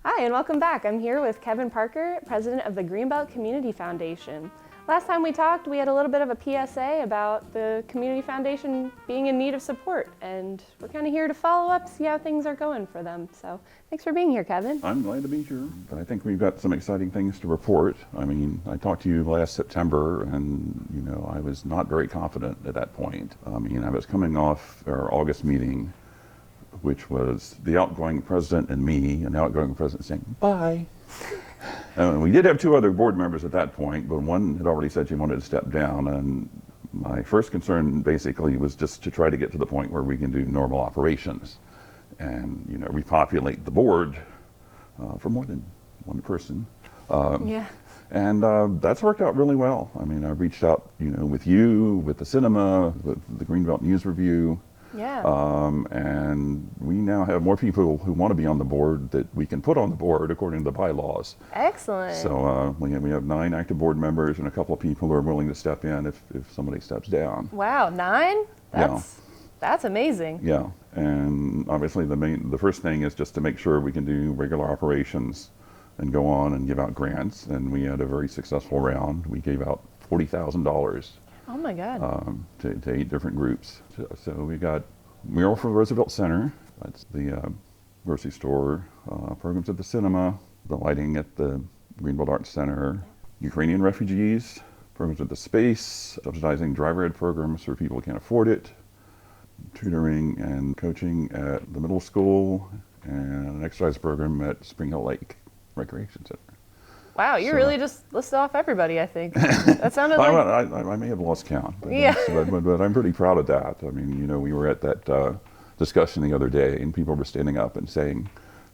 Hi, and welcome back. I'm here with Kevin Parker, President of the Greenbelt Community Foundation. Last time we talked, we had a little bit of a PSA about the Community Foundation being in need of support, and we're kind of here to follow up, see how things are going for them. So thanks for being here, Kevin. I'm glad to be here. I think we've got some exciting things to report. I mean, I talked to you last September, and I was not very confident at that point. I mean, I was coming off our August meeting, which was the outgoing president and me, and the outgoing president saying, bye. And we did have two other board members at that point, but one had already said she wanted to step down, and my first concern basically was just to try to get to the point where we can do normal operations and repopulate the board for more than one person. And that's worked out really well. I mean, I reached out with you, with the cinema, with the Greenbelt News Review. Yeah. And we now have more people who want to be on the board that we can put on the board according to the bylaws. Excellent. So we have 9 active board members and a couple of people who are willing to step in if somebody steps down. Wow, 9? That's amazing. Yeah, and obviously the first thing is just to make sure we can do regular operations and go on and give out grants. And we had a very successful round. We gave out $40,000. Oh my God. To 8 different groups. So we got mural for the Roosevelt Center. That's the grocery store, programs at the cinema, the lighting at the Greenbelt Arts Center, Ukrainian refugees, programs at the space, subsidizing driver ed programs for people who can't afford it, tutoring and coaching at the middle school, and an exercise program at Spring Hill Lake Recreation Center. Wow, you really just listed off everybody, I think. That sounded like... I may have lost count, but, yeah. but I'm pretty proud of that. I mean, we were at that discussion the other day, and people were standing up and saying,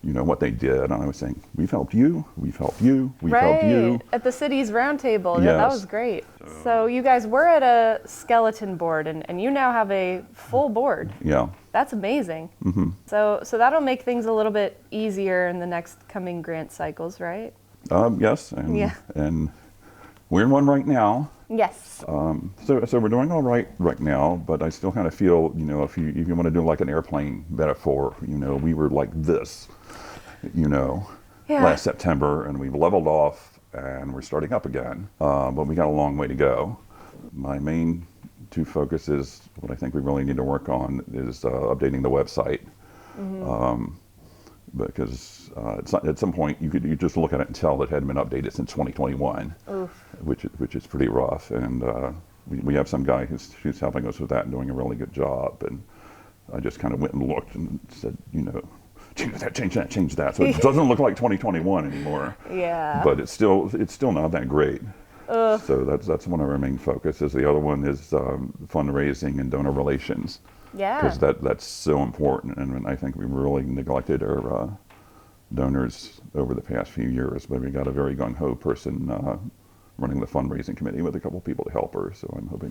what they did. And I was saying, we've helped you, we've helped you, we've helped you. At the city's roundtable. Yes. Yeah, that was great. So you guys were at a skeleton board, and you now have a full board. Yeah. That's amazing. Mm-hmm. So that'll make things a little bit easier in the next coming grant cycles, right? Yes, and we're in one right now. Yes. So we're doing all right now, but I still kind of feel, if you want to do like an airplane metaphor, we were like this, last September, and we've leveled off and we're starting up again, but we got a long way to go. My main 2 focuses, what I think we really need to work on is updating the website. Mm-hmm. Because at some point you just look at it and tell it hadn't been updated since 2021, which is pretty rough. And we have some guy who's helping us with that and doing a really good job. And I just kind of went and looked and said, change that. So it doesn't look like 2021 anymore. Yeah. But it's still not that great. So that's one of our main focuses. The other one is fundraising and donor relations. Yeah. Because that's so important, and I think we really neglected our donors over the past few years. But we got a very gung-ho person running the fundraising committee with a couple people to help her. So I'm hoping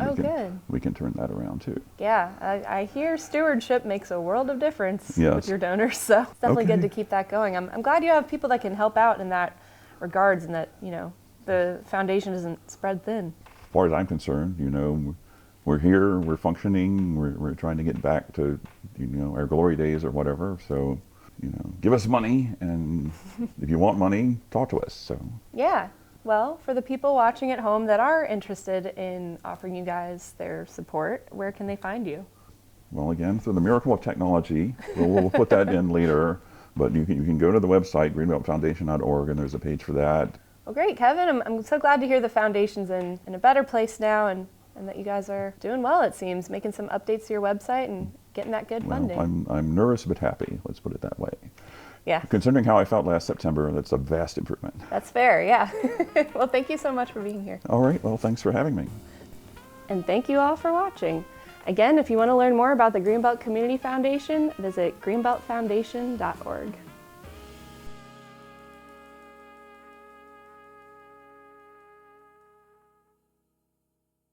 we can turn that around too. Yeah, I hear stewardship makes a world of difference with your donors. So it's definitely good to keep that going. I'm glad you have people that can help out in that regards, and that the foundation isn't spread thin. As far as I'm concerned, we're here, we're functioning, we're trying to get back to, our glory days or whatever. So, give us money, and if you want money, talk to us. So. Yeah. Well, for the people watching at home that are interested in offering you guys their support, where can they find you? Well, again, through the miracle of technology, we'll put that in later, but you can go to the website, greenbeltfoundation.org, and there's a page for that. Well, great, Kevin. I'm so glad to hear the foundation's in a better place now, and that you guys are doing well, it seems, making some updates to your website and getting that good funding. I'm nervous but happy, let's put it that way. Yeah. Considering how I felt last September, that's a vast improvement. That's fair, yeah. Well, thank you so much for being here. All right, well, thanks for having me. And thank you all for watching. Again, if you want to learn more about the Greenbelt Community Foundation, visit greenbeltfoundation.org.